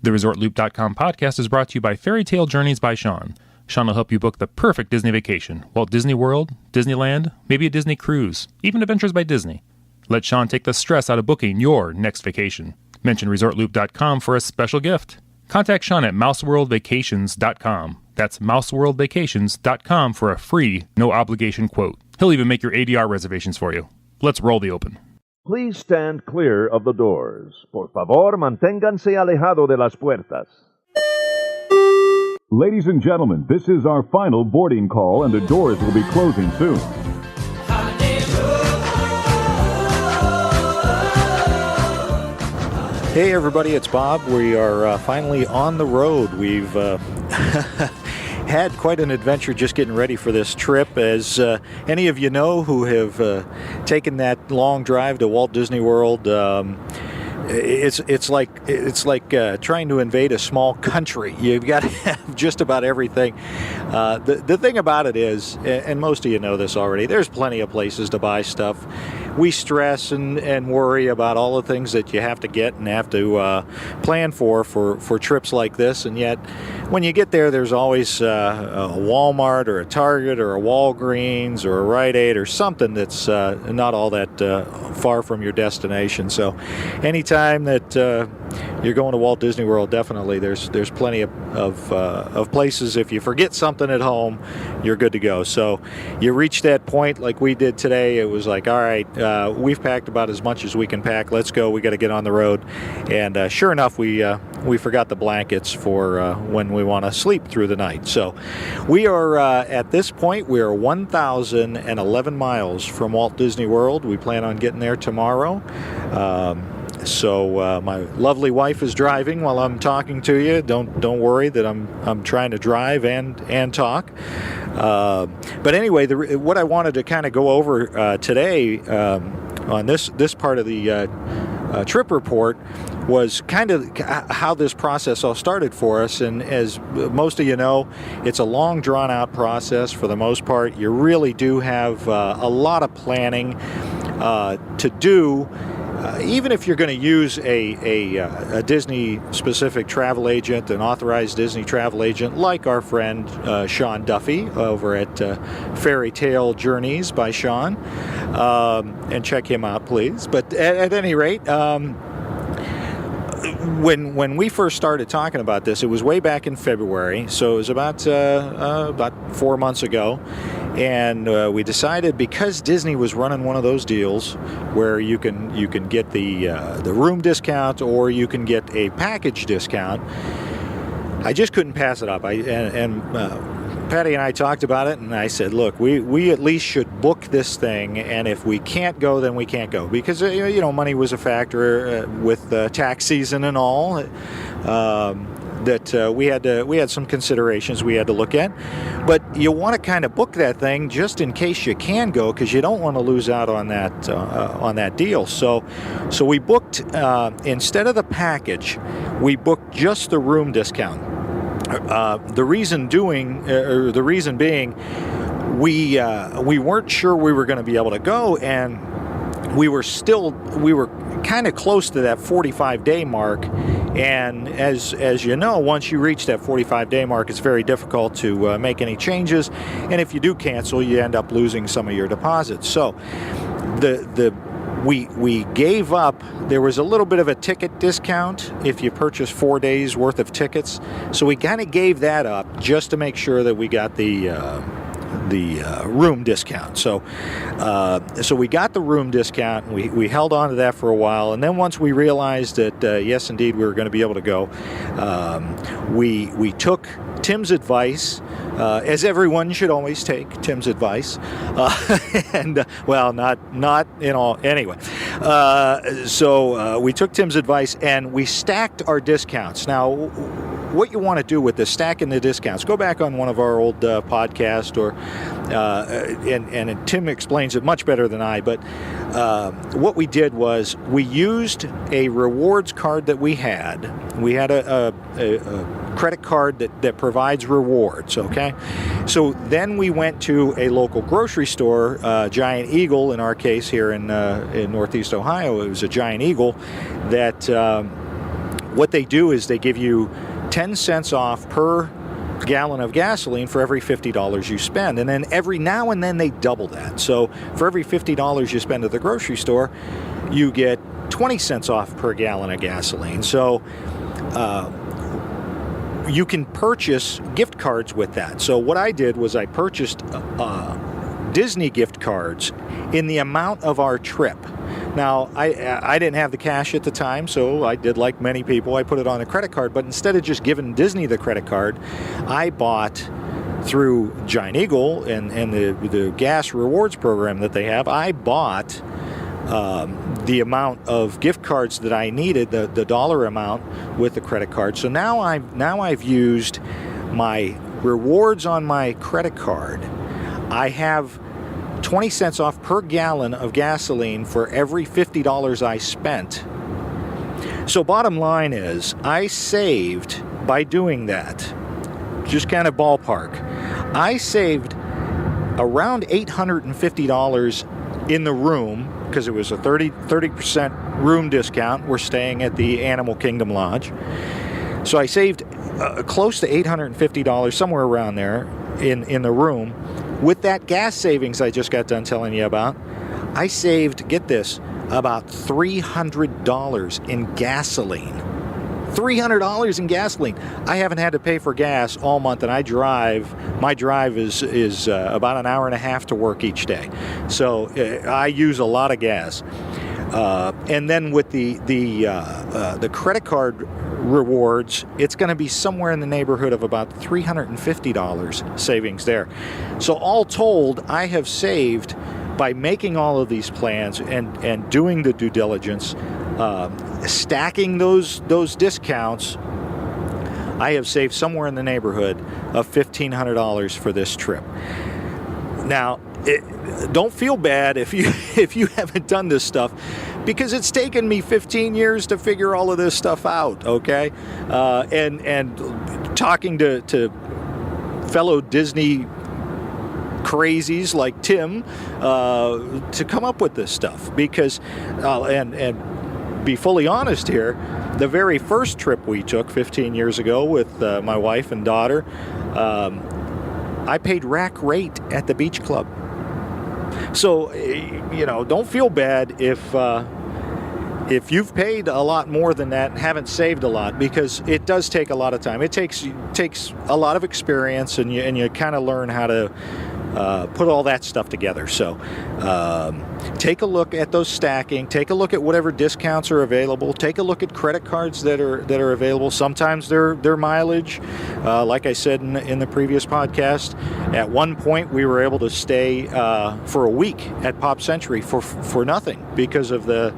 The ResortLoop.com podcast is brought to you by Fairy Tale Journeys by Sean. Sean will help you book the perfect Disney vacation. Walt Disney World, Disneyland, maybe a Disney cruise, even Adventures by Disney. Let Sean take the stress out of booking your next vacation. Mention ResortLoop.com for a special gift. Contact Sean at mouseworldvacations.com. That's mouseworldvacations.com for a free, no-obligation quote. He'll even make your ADR reservations for you. Let's roll the open. Please stand clear of the doors. Por favor, manténganse alejado de las puertas. Ladies and gentlemen, this is our final boarding call, and the doors will be closing soon. Hey everybody, it's Bob. We are finally on the road. We've had quite an adventure just getting ready for this trip. As any of you know who have taken that long drive to Walt Disney World, it's like trying to invade a small country. You've got to have just about everything. The thing about it is, and most of you know this already, there's plenty of places to buy stuff. We stress and worry about all the things that you have to get and have to plan for trips like this, and yet when you get there, there's always a Walmart or a Target or a Walgreens or a Rite Aid or something that's not all that far from your destination. So anytime that you're going to Walt Disney World, definitely there's plenty of places. If you forget something at home, you're good to go. So you reach that point like we did today. It was like, all right, we've packed about as much as we can pack. Let's go. We got to get on the road. And sure enough, we forgot the blankets for when we want to sleep through the night. So we are at this point, we are 1,011 miles from Walt Disney World. We plan on getting there tomorrow. So my lovely wife is driving while I'm talking to you. Don't worry that I'm trying to drive and talk. But anyway, what I wanted to kind of go over today on this part of the trip report was kind of how this process all started for us. And as most of you know, it's a long, drawn-out process for the most part. You really do have a lot of planning to do. Even if you're going to use a Disney-specific travel agent, an authorized Disney travel agent, like our friend Sean Duffy over at Fairy Tale Journeys by Sean, and check him out, please. But at any rate, when we first started talking about this, it was way back in February, so it was about 4 months ago. And we decided, because Disney was running one of those deals where you can get the room discount or you can get a package discount, I just couldn't pass it up. Patty and I talked about it, and I said, look, we at least should book this thing, and if we can't go, then we can't go, because money was a factor with tax season and all. That we had some considerations we had to look at, but you want to kind of book that thing just in case you can go, because you don't want to lose out on that deal. So we booked instead of the package, we booked just the room discount. The reason being, we weren't sure we were going to be able to go, and we were kind of close to that 45-day mark. And as you know, once you reach that 45-day mark, it's very difficult to make any changes. And if you do cancel, you end up losing some of your deposits. So we gave up. There was a little bit of a ticket discount if you purchase 4 days worth of tickets. So we kind of gave that up just to make sure that we got the room discount. So we got the room discount, and we held on to that for a while. And then once we realized that yes, indeed, we were going to be able to go, we took Tim's advice, as everyone should always take Tim's advice, and well, not in all. Anyway, so we took Tim's advice and we stacked our discounts. Now, what you want to do with the stacking the discounts, go back on one of our old podcasts, or and Tim explains it much better than I. But what we did was we used a rewards card that we had. We had a credit card that provides rewards, okay? So then we went to a local grocery store, Giant Eagle in our case here in Northeast Ohio. It was a Giant Eagle that what they do is they give you 10 cents off per gallon of gasoline for every $50 you spend, and then every now and then they double that. So for every $50 you spend at the grocery store, you get 20 cents off per gallon of gasoline. So you can purchase gift cards with that. So what I did was I purchased Disney gift cards in the amount of our trip. Now, I didn't have the cash at the time, so I did like many people. I put it on a credit card, but instead of just giving Disney the credit card, I bought through Giant Eagle and the gas rewards program that they have, I bought the amount of gift cards that I needed, the dollar amount with the credit card. So now I've used my rewards on my credit card. I have 20 cents off per gallon of gasoline for every $50 I spent. So bottom line is, I saved, by doing that, just kind of ballpark, I saved around $850 in the room, because it was a 30% room discount. We're staying at the Animal Kingdom Lodge. So I saved close to $850, somewhere around there, in the room. With that gas savings I just got done telling you about, I saved, get this, about $300 in gasoline. $300 in gasoline. I haven't had to pay for gas all month, and my drive is about an hour and a half to work each day. So I use a lot of gas. And then with the credit card rewards, it's going to be somewhere in the neighborhood of about $350 savings there. So all told, I have saved, by making all of these plans and doing the due diligence, stacking those discounts, I have saved somewhere in the neighborhood of $1,500 for this trip. Now, don't feel bad if you haven't done this stuff, because it's taken me 15 years to figure all of this stuff out, okay? And talking to fellow Disney crazies like Tim to come up with this stuff, because and be fully honest here, the very first trip we took 15 years ago with my wife and daughter, I paid rack rate at the beach club. So, don't feel bad if you've paid a lot more than that and haven't saved a lot, because it does take a lot of time. It takes a lot of experience, and you kind of learn how to put all that stuff together. So take a look at those stacking. Take a look at whatever discounts are available. Take a look at credit cards that are available. Sometimes they're mileage. Like I said in the previous podcast, at one point we were able to stay for a week at Pop Century for nothing because of the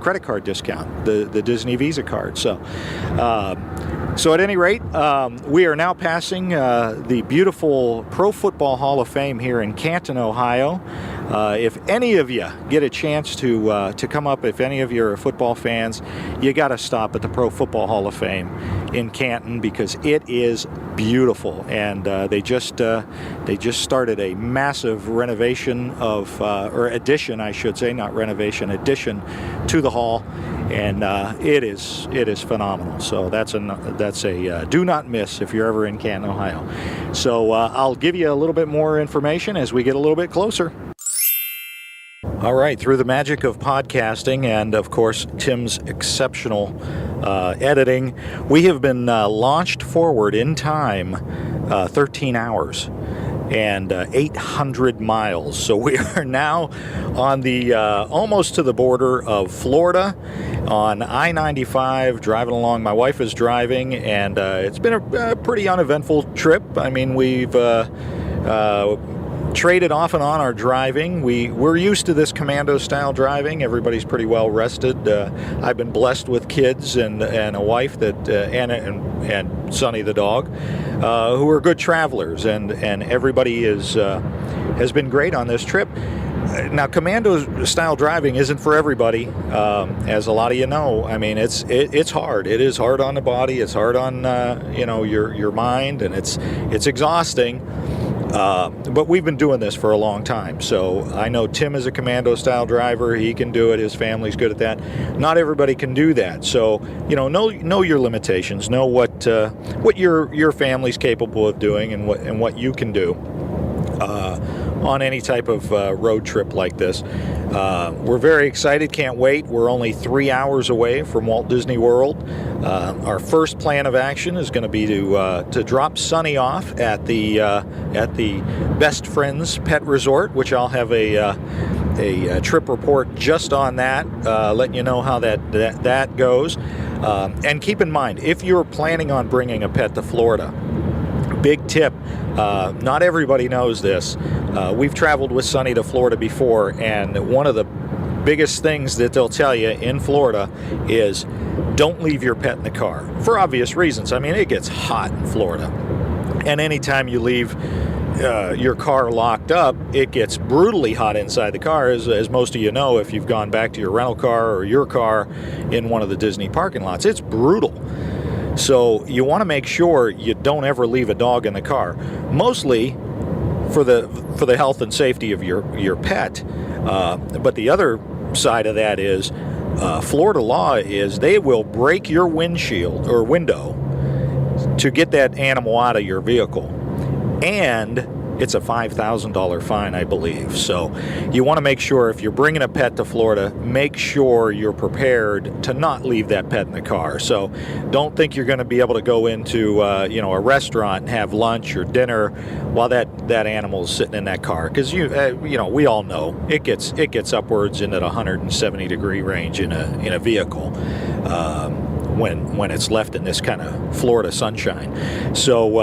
credit card discount, the Disney Visa card. So at any rate, we are now passing the beautiful Pro Football Hall of Fame here in Canton, Ohio. If any of you get a chance to come up, if any of you are football fans, you got to stop at the Pro Football Hall of Fame in Canton, because it is beautiful. And they just started a massive renovation or addition, I should say, not renovation, addition to the hall. And it is phenomenal. So that's a do not miss if you're ever in Canton, Ohio. So I'll give you a little bit more information as we get a little bit closer. All right, through the magic of podcasting and, of course, Tim's exceptional editing, we have been launched forward in time 13 hours. And 800 miles. So we are now on the almost to the border of Florida on I-95, driving along. My wife is driving, and it's been a pretty uneventful trip. I mean, we've traded off and on our driving. We're used to this commando-style driving. Everybody's pretty well rested. I've been blessed with kids and a wife that Anna and Sonny the dog, who are good travelers, and everybody has been great on this trip. Now, commando-style driving isn't for everybody, as a lot of you know. I mean, it's hard. It is hard on the body. It's hard on your mind, and it's exhausting. But we've been doing this for a long time. So I know Tim is a commando-style driver. He can do it. His family's good at that. Not everybody can do that. So, know your limitations. Know what your family's capable of doing and what you can do on any type of road trip like this. We're very excited. Can't wait. We're only 3 hours away from Walt Disney World. Our first plan of action is going to be to drop Sunny off at the Best Friends Pet Resort, which I'll have a trip report just on that, letting you know how that goes. And keep in mind, if you're planning on bringing a pet to Florida, big tip, not everybody knows this. We've traveled with Sunny to Florida before, and one of the biggest things that they'll tell you in Florida is don't leave your pet in the car, for obvious reasons. I mean, it gets hot in Florida, and anytime you leave your car locked up, it gets brutally hot inside the car, as most of you know if you've gone back to your rental car or your car in one of the Disney parking lots. It's brutal. So you want to make sure you don't ever leave a dog in the car, mostly for the health and safety of your pet. But the other side of that is Florida law is they will break your windshield or window to get that animal out of your vehicle, and it's a $5,000 fine, I believe. So you want to make sure if you're bringing a pet to Florida, make sure you're prepared to not leave that pet in the car. So don't think you're going to be able to go into a restaurant and have lunch or dinner while that animal's sitting in that car, because we all know it gets upwards into the 170 degree range in a vehicle. When it's left in this kind of Florida sunshine. So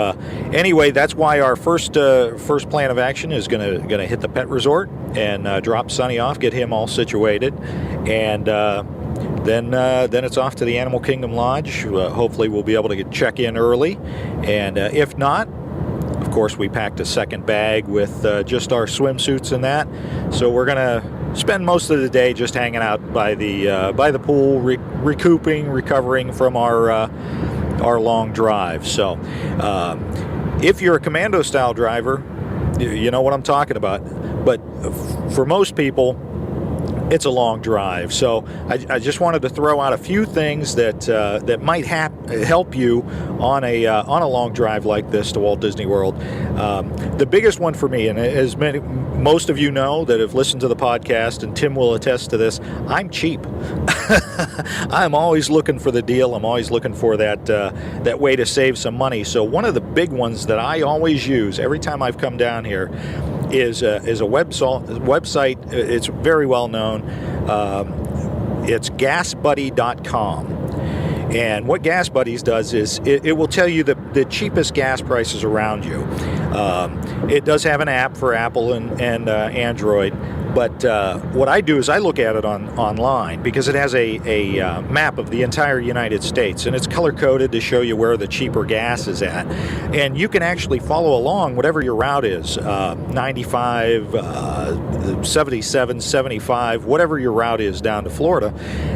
anyway, that's why our first plan of action is gonna hit the pet resort and drop Sunny off, get him all situated, and then it's off to the Animal Kingdom Lodge. Hopefully we'll be able to check in early, and if not, of course we packed a second bag with just our swimsuits and that. So we're gonna spend most of the day just hanging out by the pool, recovering from our long drive. So if you're a commando style driver, you know what I'm talking about. But for most people, it's a long drive. So I just wanted to throw out a few things that might help you on a long drive like this to Walt Disney World. The biggest one for me, and as most of you know that have listened to the podcast, and Tim will attest to this, I'm cheap. I'm always looking for the deal. I'm always looking for that way to save some money. So one of the big ones that I always use every time I've come down here is a website. It's very well known. It's GasBuddy.com. And what Gas Buddies does is it will tell you the cheapest gas prices around you. It does have an app for Apple and Android, but what I do is I look at it online because it has a map of the entire United States, and it's color-coded to show you where the cheaper gas is at. And you can actually follow along whatever your route is, 95, 77, 75, whatever your route is down to Florida.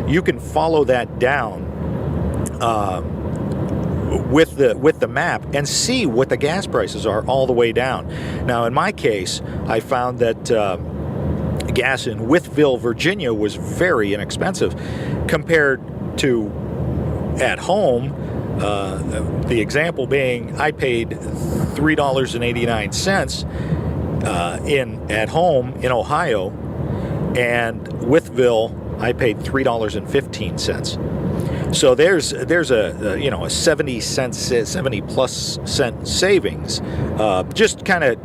You can follow that down with the map and see what the gas prices are all the way down. Now, in my case, I found that gas in Wytheville, Virginia was very inexpensive compared to at home. The example being, I paid $3.89 at home in Ohio, and Wytheville I paid $3.15. So there's a 70 plus cent savings. Just kind of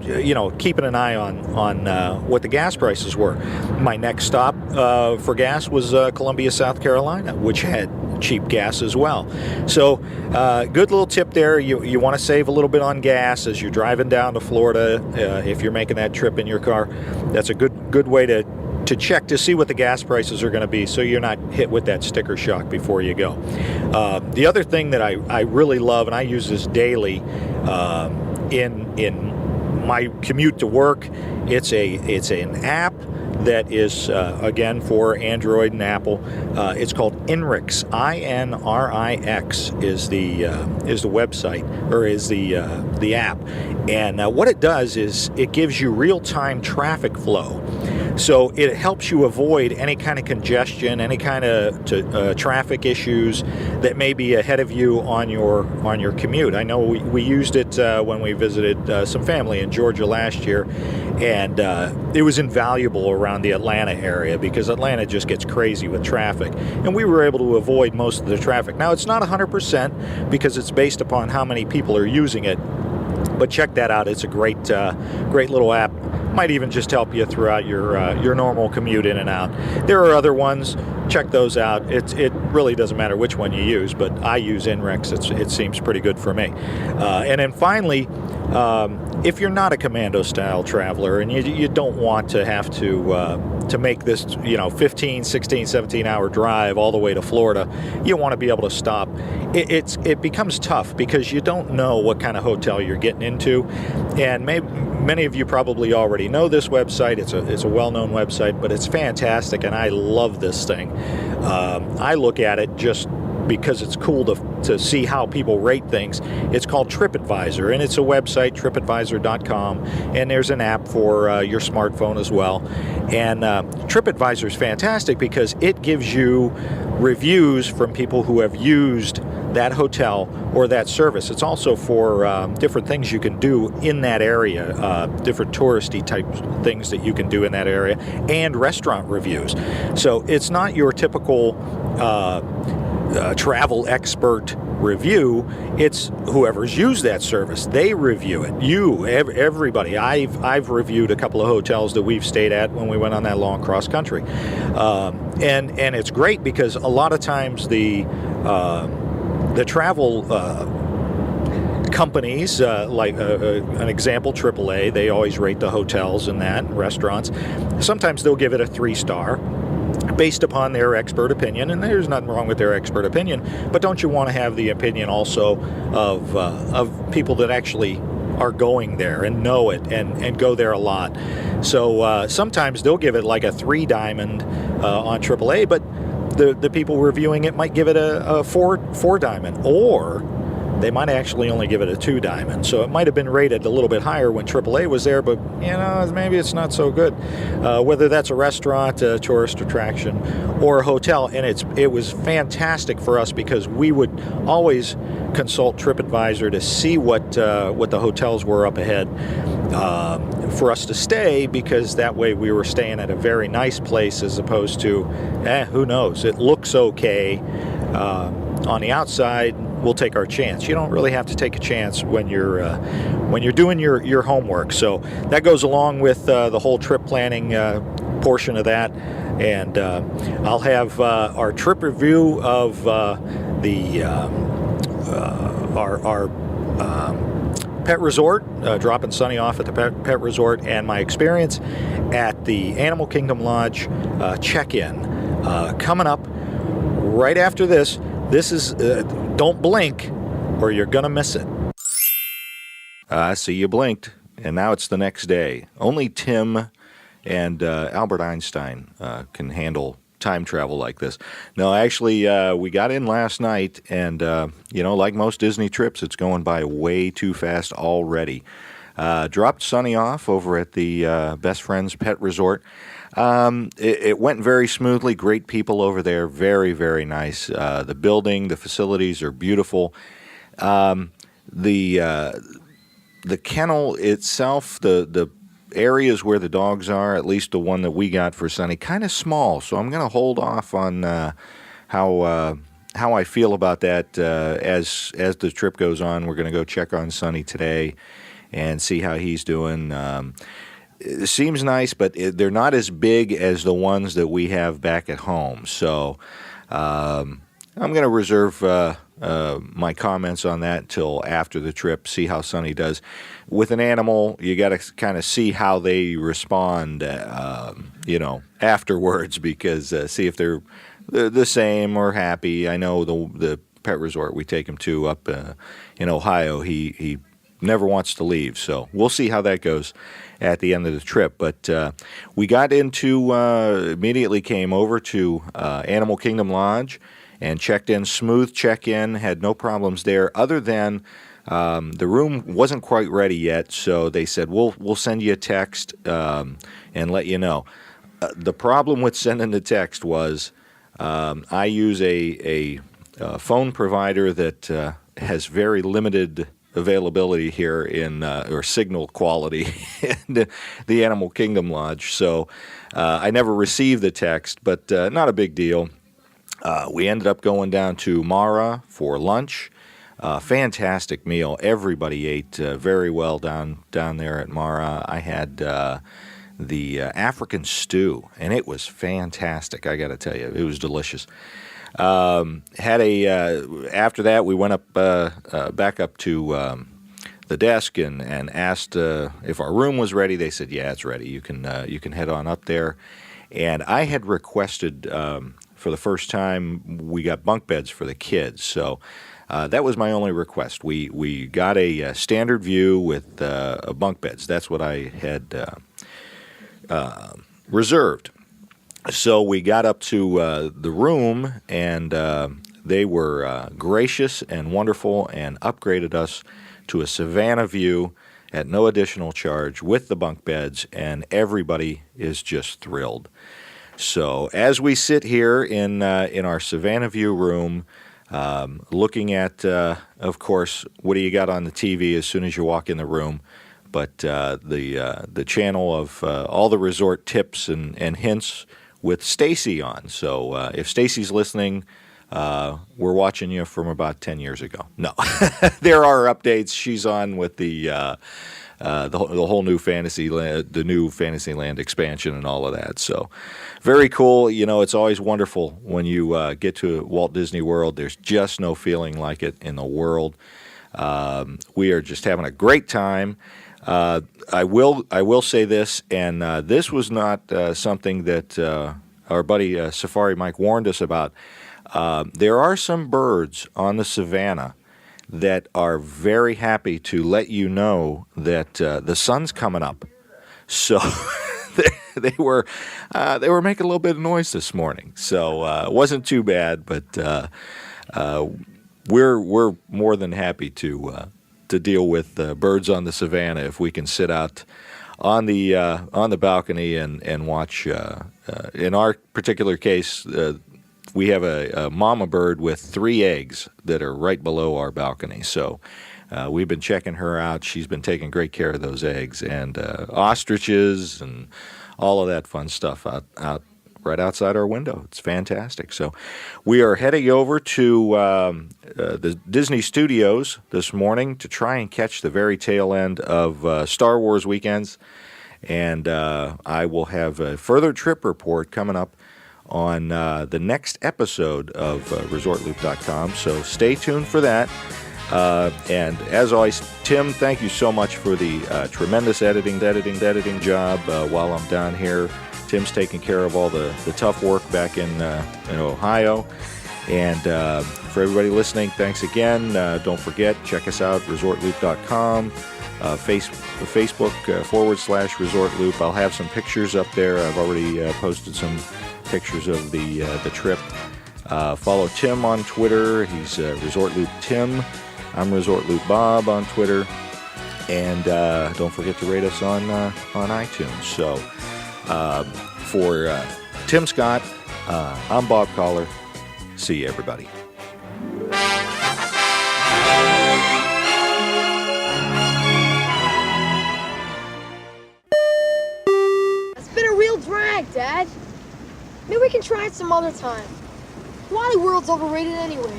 keeping an eye on what the gas prices were. My next stop for gas was Columbia, South Carolina, which had cheap gas as well. So good little tip there. You want to save a little bit on gas as you're driving down to Florida. If you're making that trip in your car, that's a good way to check to see what the gas prices are going to be, so you're not hit with that sticker shock before you go. The other thing that I really love, and I use this daily in my commute to work, it's an app that is, again, for Android and Apple. It's called INRIX. INRIX is the website, or is the app. And what it does is it gives you real-time traffic flow. So it helps you avoid any kind of congestion, any kind of traffic issues that may be ahead of you on your commute. I know we used it when we visited some family in Georgia last year, and it was invaluable around the Atlanta area because Atlanta just gets crazy with traffic, and we were able to avoid most of the traffic. Now, it's not 100% because it's based upon how many people are using it, but check that out. It's a great little app. Might even just help you throughout your normal commute in and out. There are other ones. Check those out. It really doesn't matter which one you use, but I use INRIX. It seems pretty good for me. And then finally, if you're not a commando-style traveler and you don't want to have to make this 15, 16, 17-hour drive all the way to Florida, you want to be able to stop. It becomes tough because you don't know what kind of hotel you're getting into, and many of you probably already know this website. It's a well-known website, but it's fantastic, and I love this thing. I look at it just because it's cool to see how people rate things. It's called TripAdvisor, and it's a website, TripAdvisor.com, and there's an app for your smartphone as well. And TripAdvisor is fantastic because it gives you reviews from people who have used that hotel or that service. It's also for different things you can do in that area, different touristy type things that you can do in that area, and restaurant reviews. So it's not your typical travel expert review. It's whoever's used that service. They review it. Everybody. I've reviewed a couple of hotels that we've stayed at when we went on that long cross country, and it's great because a lot of times the travel companies, like an example, AAA, they always rate the hotels and that, and restaurants. Sometimes they'll give it a 3-star based upon their expert opinion, and there's nothing wrong with their expert opinion, but don't you want to have the opinion also of people that actually are going there and know it and go there a lot? So sometimes they'll give it like a 3-diamond on AAA, but the people reviewing it might give it a 4-diamond, or they might actually only give it a 2-diamond. So it might have been rated a little bit higher when AAA was there, but maybe it's not so good. Whether that's a restaurant, a tourist attraction, or a hotel, and it was fantastic for us because we would always consult TripAdvisor to see what the hotels were up ahead for us to stay, because that way we were staying at a very nice place as opposed to, who knows, it looks okay on the outside. We'll take our chance. You don't really have to take a chance when you're doing your homework. So that goes along with the whole trip planning portion of that. And I'll have our trip review of our pet resort, dropping Sunny off at the pet resort, and my experience at the Animal Kingdom Lodge check-in coming up right after this. This is, don't blink or you're going to miss it. I see you blinked, and now it's the next day. Only Tim and Albert Einstein can handle time travel like this. No, actually, we got in last night, and, like most Disney trips, it's going by way too fast already. Dropped Sunny off over at the Best Friends Pet Resort. It went very smoothly. Great people over there. Very, very nice. The building, the facilities are beautiful. The kennel itself, the areas where the dogs are, at least the one that we got for Sunny, kind of small. So I'm going to hold off on how I feel about that as the trip goes on. We're going to go check on Sunny today and see how he's doing. It seems nice, but they're not as big as the ones that we have back at home. So I'm going to reserve my comments on that until after the trip, see how Sunny does. With an animal, you got to kind of see how they respond, afterwards, because see if they're the same or happy. I know the pet resort we take him to up in Ohio, he never wants to leave. So we'll see how that goes at the end of the trip. But we got into, immediately came over to Animal Kingdom Lodge and checked in, smooth check-in, had no problems there other than the room wasn't quite ready yet, so they said, we'll send you a text and let you know. The problem with sending the text was I use a phone provider that has very limited availability here or signal quality in the Animal Kingdom Lodge, so I never received the text, but not a big deal. We ended up going down to Mara for lunch. Fantastic meal. Everybody ate very well down there at Mara. I had the African stew, and it was fantastic. I got to tell you, it was delicious. After that, we went up back up to the desk and asked if our room was ready. They said, "Yeah, it's ready. You can head on up there." And I had requested for the first time we got bunk beds for the kids, so. That was my only request. We got a standard view with bunk beds. That's what I had reserved. So we got up to the room, and they were gracious and wonderful and upgraded us to a Savannah view at no additional charge with the bunk beds, and everybody is just thrilled. So as we sit here in our Savannah view room, looking at, of course, what do you got on the TV as soon as you walk in the room, but the channel of all the resort tips and hints with Stacy on. So if Stacy's listening, we're watching you from about 10 years ago. No, there are updates. She's on with the whole new Fantasyland, the new Fantasyland expansion and all of that. So very cool. You know, it's always wonderful when you get to Walt Disney World. There's just no feeling like it in the world. We are just having a great time. I will say this, and this was not something that our buddy Safari Mike warned us about. There are some birds on the Savannah that are very happy to let you know that the sun's coming up. So they were making a little bit of noise this morning. So it wasn't too bad, but we're more than happy to deal with birds on the Savannah if we can sit out on the balcony and watch. In our particular case, we have a mama bird with 3 eggs that are right below our balcony. So we've been checking her out. She's been taking great care of those eggs, and ostriches and all of that fun stuff out right outside our window. It's fantastic. So we are heading over to the Disney Studios this morning to try and catch the very tail end of Star Wars weekends. And I will have a further trip report coming up on the next episode of ResortLoop.com. So stay tuned for that. And as always, Tim, thank you so much for the tremendous editing job while I'm down here. Tim's taking care of all the tough work back in Ohio. And for everybody listening, thanks again. Don't forget, check us out, ResortLoop.com, Facebook /ResortLoop. I'll have some pictures up there. I've already posted some pictures of the trip. Follow Tim on Twitter. He's ResortLoop Tim. I'm ResortLoop Bob on Twitter. And don't forget to rate us on iTunes. So for Tim Scott, I'm Bob Collar. See you, everybody. It's been a real drag, Dad. Maybe we can try it some other time. Wally World's overrated anyway.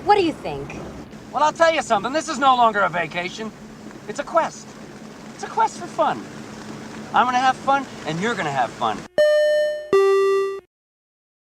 What do you think? Well, I'll tell you something. This is no longer a vacation. It's a quest. It's a quest for fun. I'm gonna have fun, and you're gonna have fun.